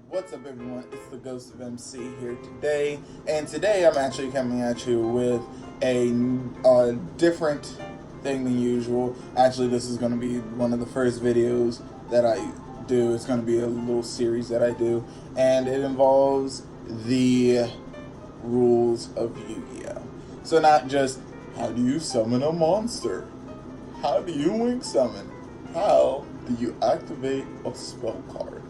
What's up, everyone? It's the Ghost of MC here today, and today I'm actually coming at you with a different thing than usual. Actually, this is going to be one of the first videos that I do. It's going to be a little series that I do, and it involves the rules of Yu-Gi-Oh! So not just how do you summon a monster, how do you wing summon, how do you activate a spell card.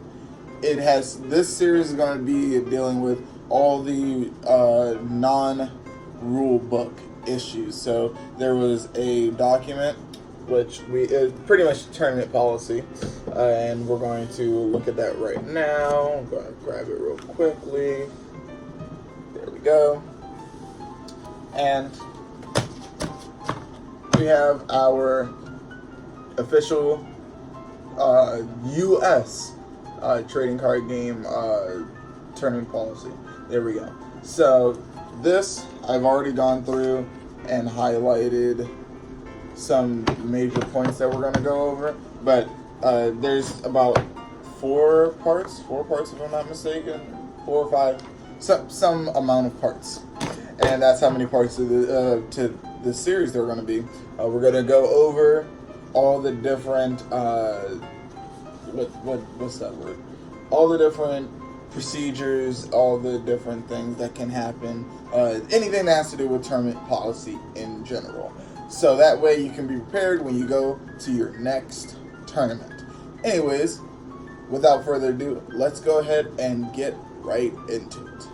It has this series is going to be dealing with all the non-rule book issues. So there was a document which is pretty much tournament policy, and we're going to look at that right now. I'm going to grab it real quickly. There we go. And we have our official U.S. Trading card game tournament policy. There we go. So this I've already gone through and highlighted some major points that we're going to go over, but there's about four parts if I'm not mistaken, 4 or 5, some amount of parts, and that's how many parts of to the series there are going to be. We're going to go over all the different what's that word? All the different procedures, all the different things that can happen, anything that has to do with tournament policy in general. So that way you can be prepared when you go to your next tournament. Anyways, without further ado, let's go ahead and get right into it.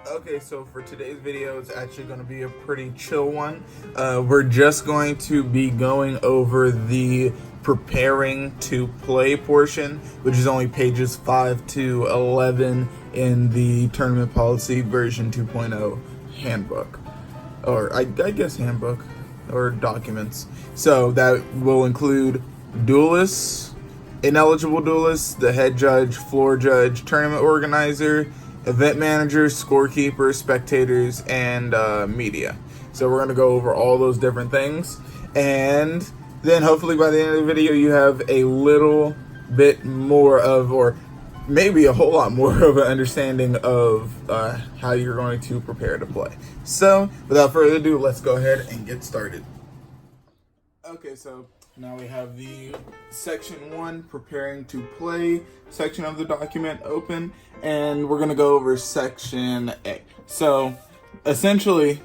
Okay, so for today's video, it's actually going to be a pretty chill one. We're just going to be going over the preparing to play portion, which is only pages 5 to 11 in the tournament policy version 2.0 handbook, or I guess handbook or documents. So that will include duelists, ineligible duelists, the head judge, floor judge, tournament organizer, event managers, scorekeepers, spectators, and media. So we're going to go over all those different things, and then hopefully by the end of the video you have a little bit more of, or maybe a whole lot more of an understanding of how you're going to prepare to play. So without further ado, let's go ahead and get started. Okay, so now we have the section 1, preparing to play section of the document open, and we're going to go over section A. So essentially,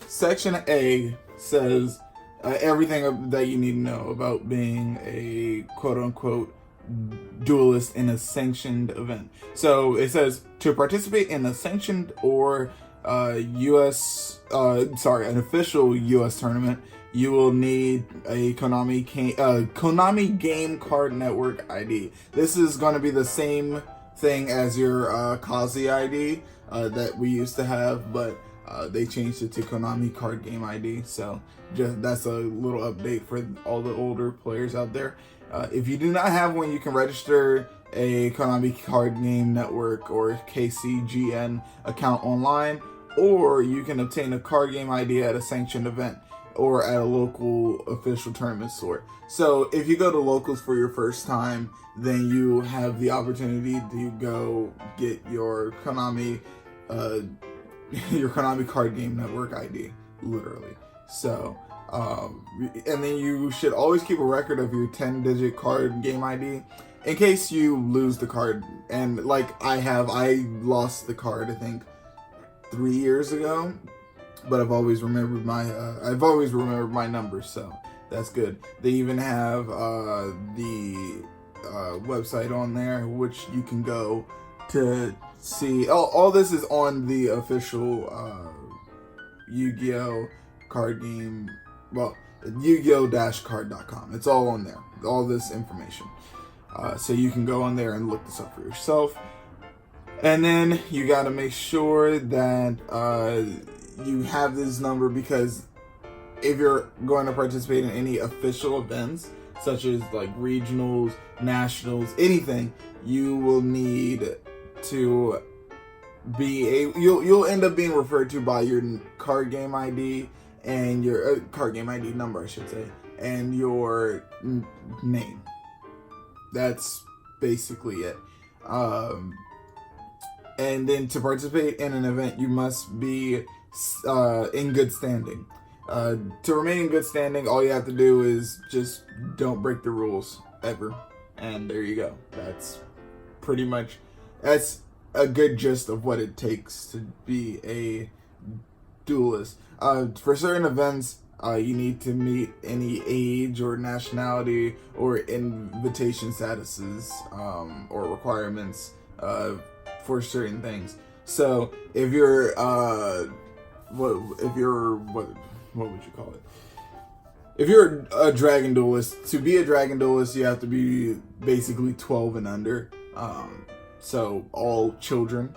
section A says everything that you need to know about being a quote-unquote duelist in a sanctioned event. So it says to participate in a sanctioned or an official U.S. tournament, you will need a Konami Game Card Network ID. This is going to be the same thing as your Kazi ID that we used to have, but they changed it to Konami Card Game ID. So just that's a little update for all the older players out there. If you do not have one, you can register a Konami Card Game Network or KCGN account online, or you can obtain a card game ID at a sanctioned event or at a local official tournament store. So if you go to locals for your first time, then you have the opportunity to go get your Konami Card Game Network ID, literally. So, and then you should always keep a record of your 10-digit card game ID in case you lose the card. And like I lost the card, I think 3 years ago, but I've always remembered my numbers, so that's good. They even have the website on there, which you can go to see. All this is on the official YuGiOh card game. Well, YuGiOh-card.com. It's all on there. All this information. So you can go on there and look this up for yourself. And then you got to make sure that you have this number, because if you're going to participate in any official events, such as like regionals, nationals, anything, you will need to be you'll end up being referred to by your card game ID and your card game ID number, I should say, and your name. That's basically it. And then to participate in an event, you must be in good standing. To remain in good standing, all you have to do is just don't break the rules ever. And there you go. That's a good gist of what it takes to be a duelist. For certain events, you need to meet any age or nationality or invitation statuses or requirements for certain things. So if you're what would you call it? If you're a dragon duelist, to be a dragon duelist, you have to be basically 12 and under. So all children,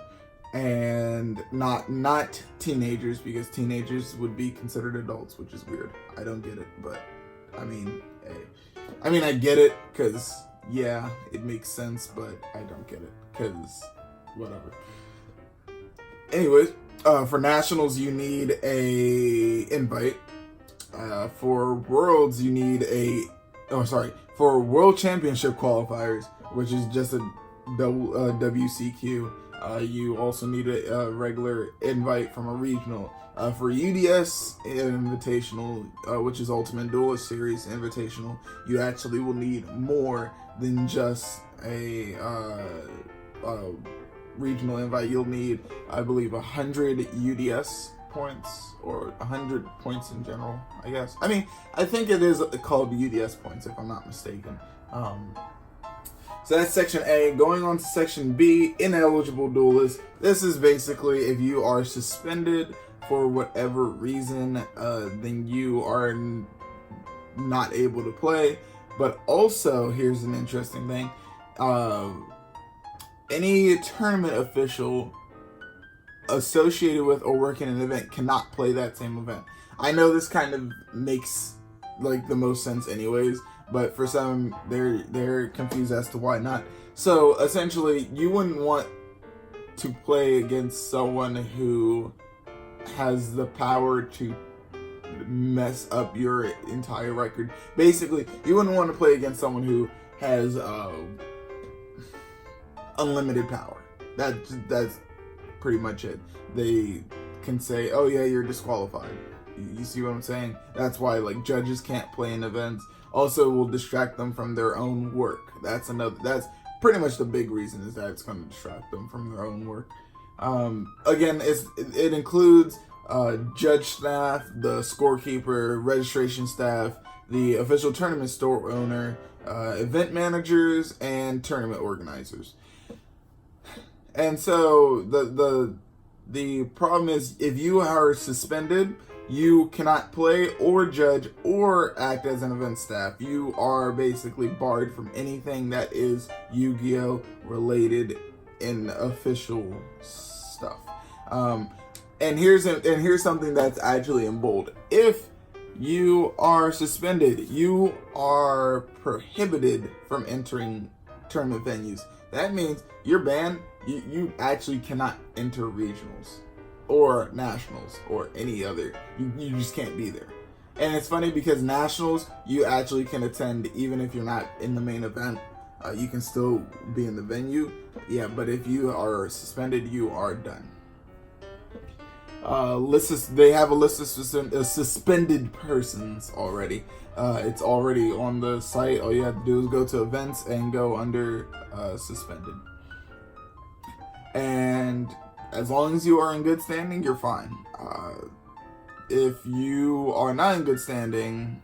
and not teenagers, because teenagers would be considered adults, which is weird. I don't get it, but I mean, hey. I get it, because yeah, it makes sense, but I don't get it, because whatever. Anyways, for nationals, you need a invite. For worlds, you need for world championship qualifiers, which is just a WCQ. You also need a regular invite from a regional. For UDS Invitational, which is Ultimate Duelist Series Invitational, you actually will need more than just a regional invite. You'll need, I believe, 100 UDS points, or 100 points in general, I guess. I think it is called UDS points, if I'm not mistaken. So that's section A. Going on to section B, ineligible duelists. This is basically if you are suspended for whatever reason, then you are not able to play. But also, here's an interesting thing. Any tournament official associated with or working an event cannot play that same event. I know this kind of makes the most sense anyways, but for some, they're confused as to why not. So essentially, you wouldn't want to play against someone who has the power to mess up your entire record. Basically, you wouldn't want to play against someone who has unlimited power. That's pretty much it. They can say, "Oh yeah, you're disqualified." You see what I'm saying? That's why judges can't play in events. Also, will distract them from their own work. That's pretty much the big reason, is that it's going to distract them from their own work. Again, it includes judge staff, the scorekeeper, registration staff, the official tournament store owner, event managers, and tournament organizers. And so the problem is, if you are suspended, you cannot play or judge or act as an event staff. You are basically barred from anything that is Yu-Gi-Oh related in official stuff. And here's something that's actually in bold. If you are suspended, you are prohibited from entering tournament venues. That means you're banned. You actually cannot enter regionals or nationals or any other. You just can't be there. And it's funny because nationals, you actually can attend even if you're not in the main event. You can still be in the venue. Yeah, but if you are suspended, you are done. They have a list of suspended persons already. It's already on the site. All you have to do is go to events and go under suspended. And as long as you are in good standing, you're fine. If you are not in good standing,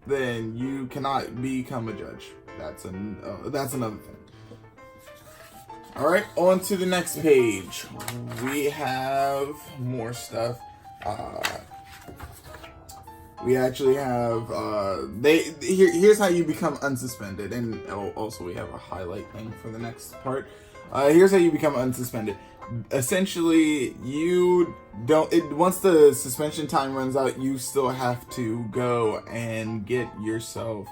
then you cannot become a judge. That's another thing. All right, on to the next page. We have more stuff. We actually have here's how you become unsuspended, and also we have a highlight thing for the next part. Here's how you become unsuspended. Essentially, once the suspension time runs out, you still have to go and get yourself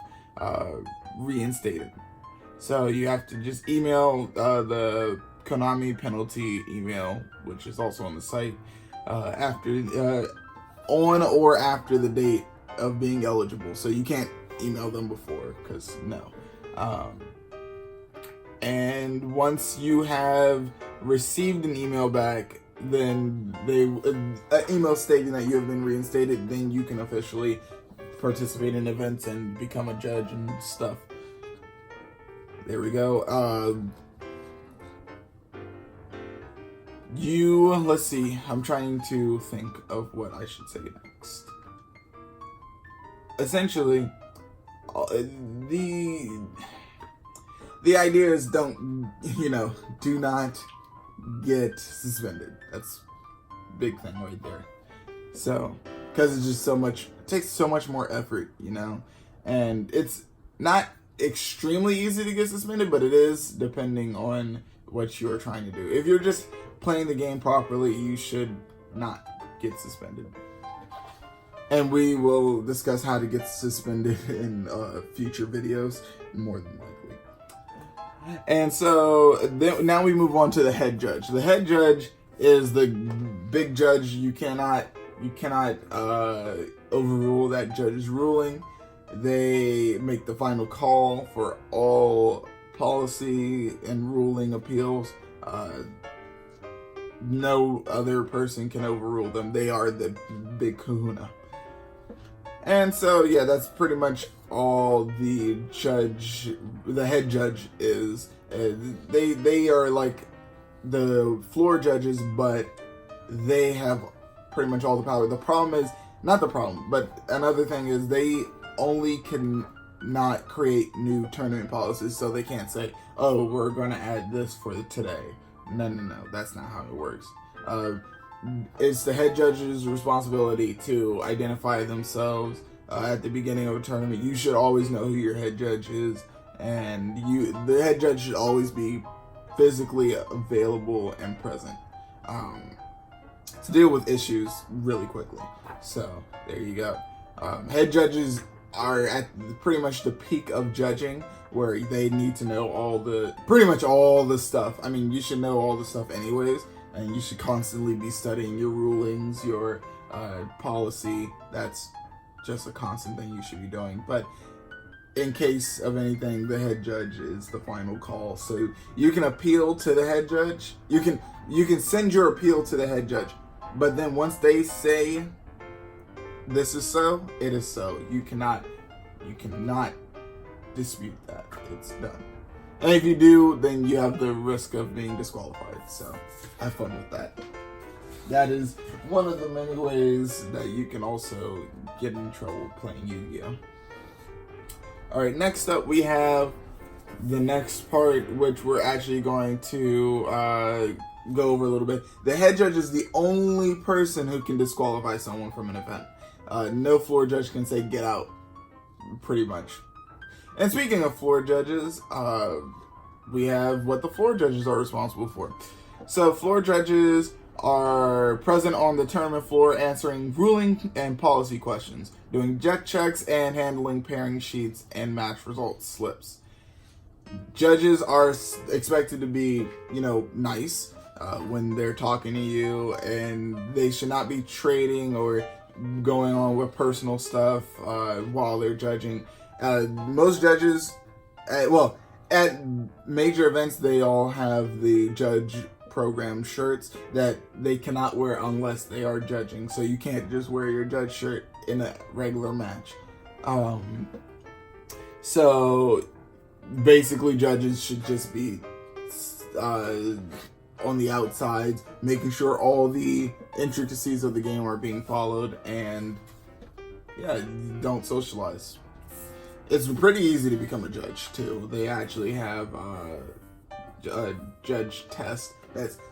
reinstated. So you have to just email the Konami penalty email, which is also on the site, on or after the date of being eligible. So you can't email them before, because no. And once you have received an email back, then an email stating that you have been reinstated, then you can officially participate in events and become a judge and stuff. There we go. Let's see, I'm trying to think of what I should say next. Essentially, the idea is do not get suspended. That's a big thing right there. So, because it's just it takes so much more effort, and it's not extremely easy to get suspended, but it is depending on what you're trying to do. If you're just playing the game properly, you should not get suspended. And we will discuss how to get suspended in future videos, more than likely. And so now we move on to the head judge. The head judge is the big judge. You cannot overrule that judge's ruling. They make the final call for all policy and ruling appeals. No other person can overrule them. They are the big kahuna. And so, yeah, that's pretty much all the head judge is. They are like the floor judges, but they have pretty much all the power. The problem is, not the problem, but another thing is they only can not create new tournament policies, so they can't say, oh, we're going to add this for today. No, that's not how it works. It's the head judge's responsibility to identify themselves at the beginning of a tournament. You should always know who your head judge is, and the head judge should always be physically available and present to deal with issues really quickly. So there you go. Head judges are at pretty much the peak of judging, where they need to know pretty much all the stuff. I mean, you should know all the stuff anyways, and you should constantly be studying your rulings, your policy. That's just a constant thing you should be doing. But in case of anything, the head judge is the final call. So you can appeal to the head judge. You can send your appeal to the head judge, but then once they say this is so, it is so. You cannot dispute that. It's done. And if you do, then you have the risk of being disqualified. So have fun with that. That is one of the many ways that you can also get in trouble playing Yu-Gi-Oh! Alright, next up we have the next part, which we're actually going to go over a little bit. The head judge is the only person who can disqualify someone from an event. No floor judge can say get out, pretty much. And speaking of floor judges, we have what the floor judges are responsible for. So floor judges are present on the tournament floor answering ruling and policy questions, doing deck checks, and handling pairing sheets and match results slips. Judges are expected to be, nice when they're talking to you, and they should not be trading or going on with personal stuff while they're judging. Most judges, at major events, they all have the judge program shirts that they cannot wear unless they are judging. So you can't just wear your judge shirt in a regular match. So basically, judges should just be on the outside, making sure all the intricacies of the game are being followed, and don't socialize. It's pretty easy to become a judge too. They actually have a judge test.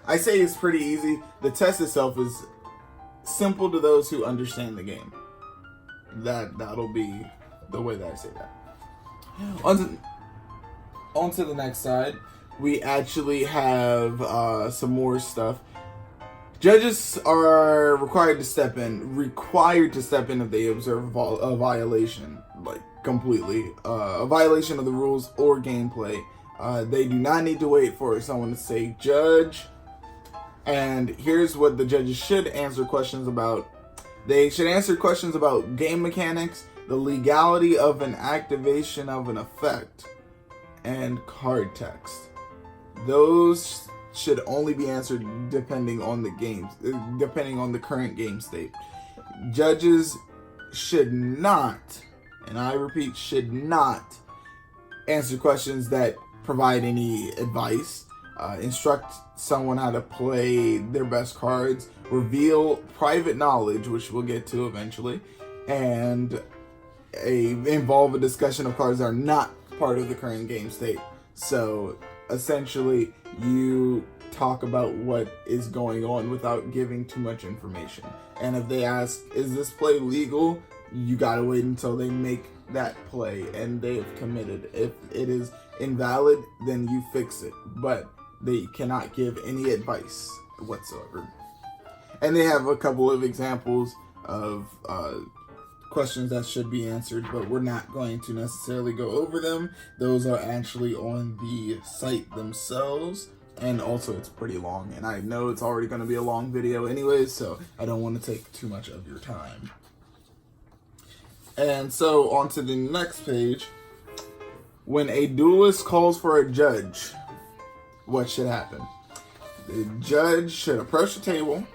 I say it's pretty easy. The test itself is simple to those who understand the game. That'll be the way that I say that. On to the next side, we actually have some more stuff. Judges are required to step in if they observe a violation, completely. A violation of the rules or gameplay. They do not need to wait for someone to say judge. And here's what the judges should answer questions about. They should answer questions about game mechanics, the legality of an activation of an effect, and card text. Those should only be answered depending on the current game state. Judges should not, and I repeat, should not answer questions that provide any advice, instruct someone how to play their best cards, reveal private knowledge, which we'll get to eventually, and involve a discussion of cards that are not part of the current game state. So essentially, you talk about what is going on without giving too much information. And if they ask, is this play legal? You gotta wait until they make that play and they have committed. If it is invalid, then you fix it. But they cannot give any advice whatsoever. And they have a couple of examples of questions that should be answered, but we're not going to necessarily go over them. Those are actually on the site themselves, and also it's pretty long, and I know it's already going to be a long video anyways, so I don't want to take too much of your time. And so on to the next page. When a duelist calls for a judge, what should happen? The judge should approach the table,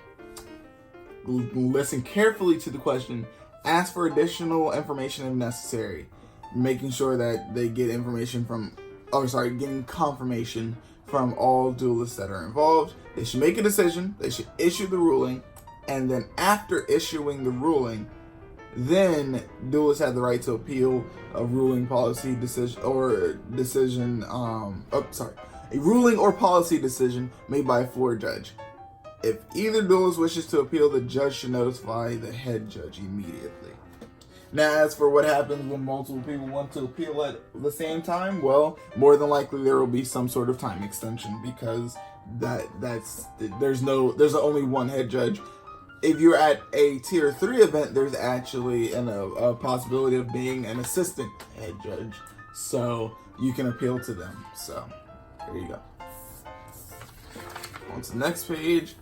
listen carefully to the question, ask for additional information if necessary, making sure that they get getting confirmation from all duelists that are involved. They should make a decision, they should issue the ruling, and then after issuing the ruling, then duelists have the right to appeal a ruling, policy decision, or a ruling or policy decision made by a floor judge. If either duelist wishes to appeal, the judge should notify the head judge immediately. Now, as for what happens when multiple people want to appeal at the same time, well, more than likely there will be some sort of time extension, because there's only one head judge. If you're at a tier 3 event, there's actually a possibility of being an assistant head judge, so you can appeal to them. So there you go. On to the next page.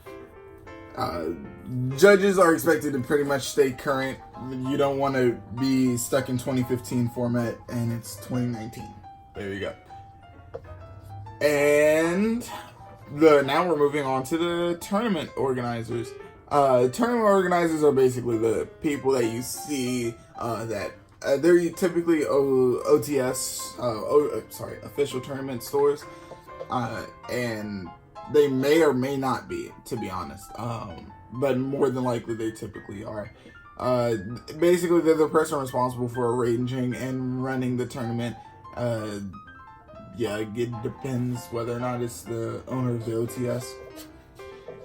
Judges are expected to pretty much stay current. You don't want to be stuck in 2015 format and it's 2019. There you go. And now we're moving on to the tournament organizers. Tournament organizers are basically the people that you see that they're typically official tournament stores, and they may or may not be, to be honest, but more than likely they typically are. Basically, they're the person responsible for arranging and running the tournament. It depends whether or not it's the owner of the OTS.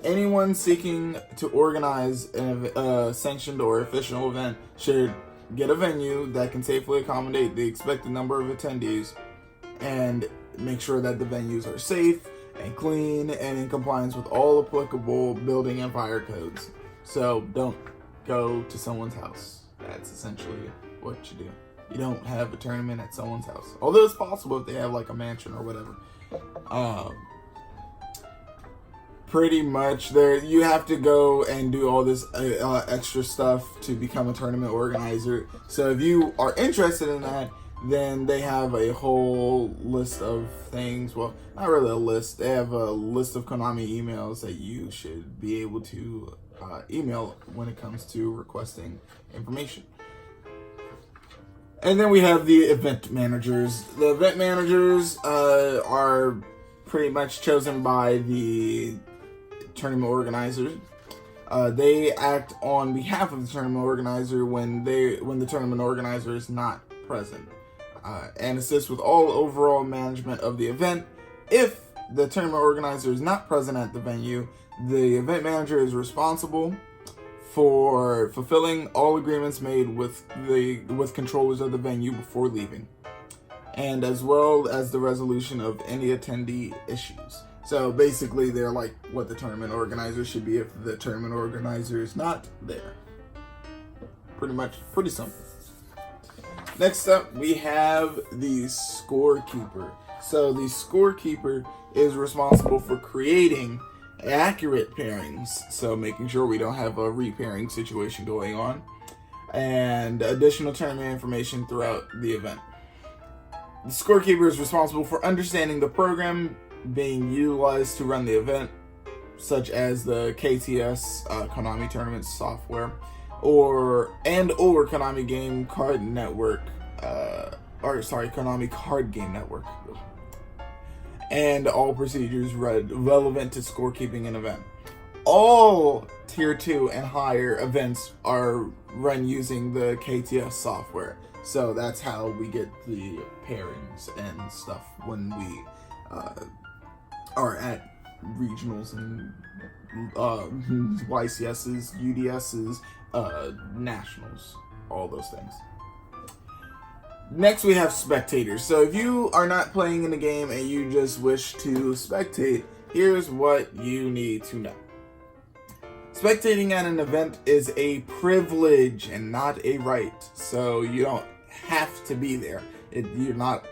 Anyone seeking to organize a sanctioned or official event should get a venue that can safely accommodate the expected number of attendees, and make sure that the venues are safe and clean and in compliance with all applicable building and fire codes. So don't go to someone's house. That's essentially what you do. You don't have a tournament at someone's house. Although it's possible if they have like a mansion or whatever. Pretty much you have to go and do all this extra stuff to become a tournament organizer. So if you are interested in that, then they have a whole list of things. Well, not really a list. They have a list of Konami emails that you should be able to email when it comes to requesting information. And then we have the event managers. The event managers are pretty much chosen by the tournament organizers. They act on behalf of the tournament organizer when the tournament organizer is not present, and assist with all overall management of the event. If the tournament organizer is not present at the venue, the event manager is responsible for fulfilling all agreements made with controllers of the venue before leaving, and as well as the resolution of any attendee issues. So basically, they're like what the tournament organizer should be if the tournament organizer is not there. Pretty simple. Next up, we have the scorekeeper. So the scorekeeper is responsible for creating accurate pairings, so making sure we don't have a repairing situation going on, and additional tournament information throughout the event. The scorekeeper is responsible for understanding the program being utilized to run the event, such as the KTS Konami Tournament software, or Konami Game Card Network, Konami Card Game Network, and all procedures relevant to scorekeeping an event. All Tier 2 and higher events are run using the KTS software. So that's how we get the pairings and stuff when we are at regionals and YCSs, UDSs, nationals, all those things. Next we have spectators. So if you are not playing in the game and you just wish to spectate, here's what you need to know. Spectating at an event is a privilege and not a right. So you don't have to be there. You're not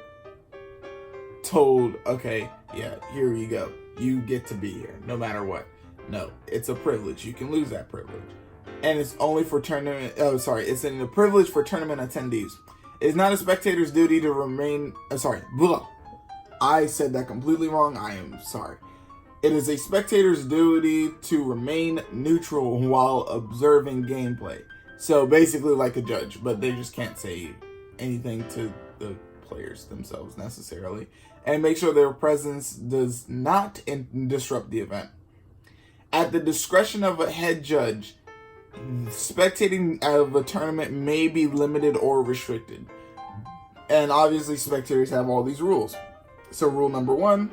told, okay, yeah, here you go. You get to be here no matter what. No, it's a privilege. You can lose that privilege. And it's only for tournament, it's a privilege for tournament attendees. It's not a spectator's duty to remain, I said that completely wrong. I am sorry. It is a spectator's duty to remain neutral while observing gameplay. So basically like a judge, but they just can't say anything to the players themselves necessarily. And make sure their presence does not disrupt the event. At the discretion of a head judge, spectating out of a tournament may be limited or restricted. And obviously spectators have all these rules. So rule number 1,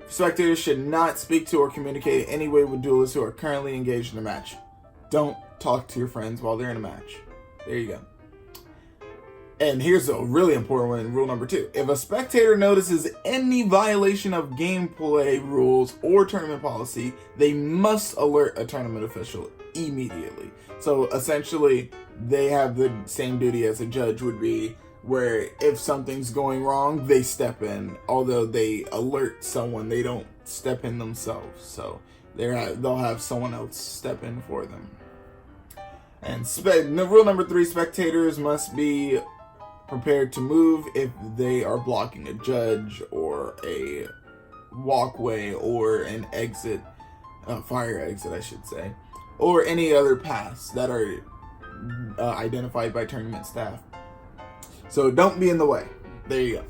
spectators should not speak to or communicate in any way with duelists who are currently engaged in a match. Don't talk to your friends while they're in a match. There you go. And here's a really important one, rule number 2. If a spectator notices any violation of gameplay rules or tournament policy, they must alert a tournament official immediately. So essentially, they have the same duty as a judge would be, where if something's going wrong, they step in. Although they alert someone, they don't step in themselves. So they'll have someone else step in for them. And rule number 3, spectators must be prepared to move if they are blocking a judge or a walkway or an exit, fire exit I should say, or any other paths that are identified by tournament staff. So don't be in the way. There you go.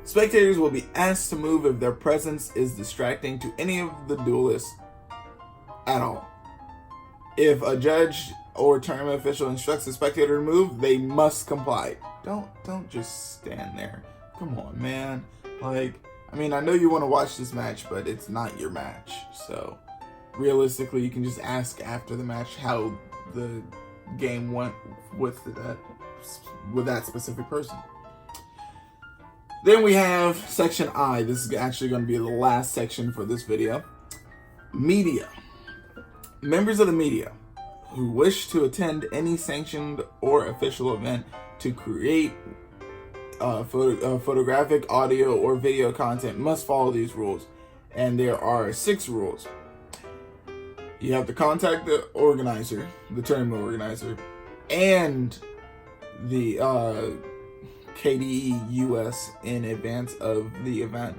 Spectators will be asked to move if their presence is distracting to any of the duelists at all. If a judge or tournament official instructs a spectator to move, they must comply. Don't just stand there. Come on, man. Like, I mean, I know you want to watch this match, but it's not your match. So, realistically, you can just ask after the match how the game went with that specific person. Then we have section I. This is actually going to be the last section for this video. Media. Members of the media who wish to attend any sanctioned or official event to create photographic, audio, or video content must follow these rules. And there are 6 rules. You have to contact the organizer, the tournament organizer, and the KDE US in advance of the event.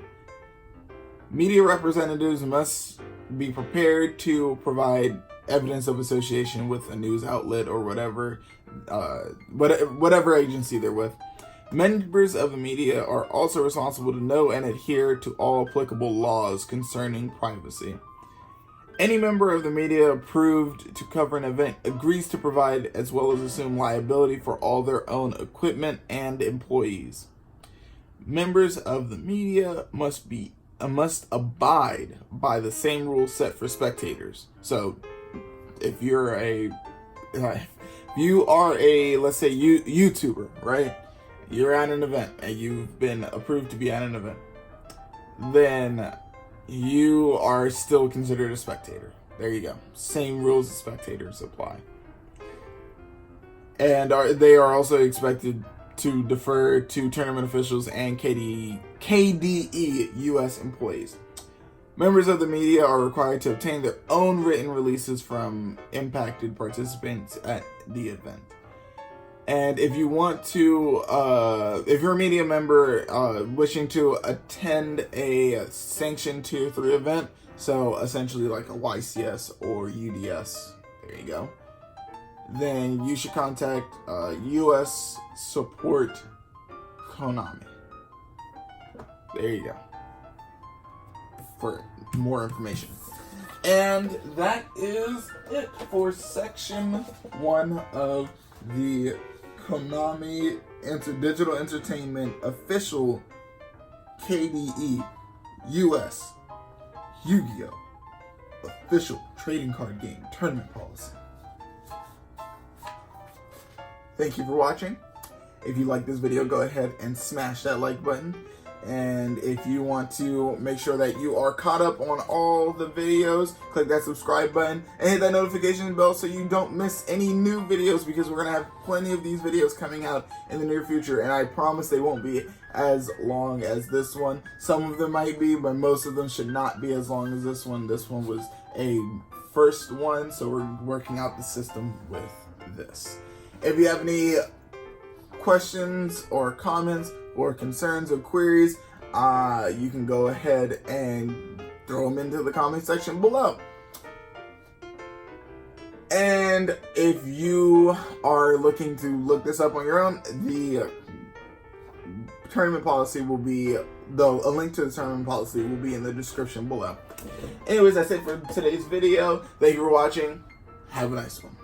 Media representatives must be prepared to provide evidence of association with a news outlet or whatever agency they're with. Members of the media are also responsible to know and adhere to all applicable laws concerning privacy. Any member of the media approved to cover an event agrees to provide as well as assume liability for all their own equipment and employees. Members of the media must abide by the same rules set for spectators. So, if you are a, let's say, YouTuber, right? You're at an event and you've been approved to be at an event, then you are still considered a spectator. There you go. Same rules as spectators apply. And they are also expected to defer to tournament officials and KDE US employees. Members of the media are required to obtain their own written releases from impacted participants at the event. And if you want to, if you're a media member wishing to attend a sanctioned Tier 3 event, so essentially like a YCS or UDS, there you go, then you should contact US Support Konami. There you go. For more information. And that is it for section 1 of the Konami Digital Entertainment official KDE US YuGiOh official trading card game tournament policy. Thank you for watching. If you like this video, go ahead and smash that like button. And if you want to make sure that you are caught up on all the videos, click that subscribe button and hit that notification bell so you don't miss any new videos, because we're going to have plenty of these videos coming out in the near future, and I promise they won't be as long as this one. Some of them might be, but most of them should not be as long as this one. This one was a first one, so we're working out the system with this. If you have any questions or comments or concerns or queries, you can go ahead and throw them into the comment section below. And if you are looking to look this up on your own, the tournament policy will be, though a link to the tournament policy will be in the description below. Anyways, that's it for today's video. Thank you for watching. Have a nice one.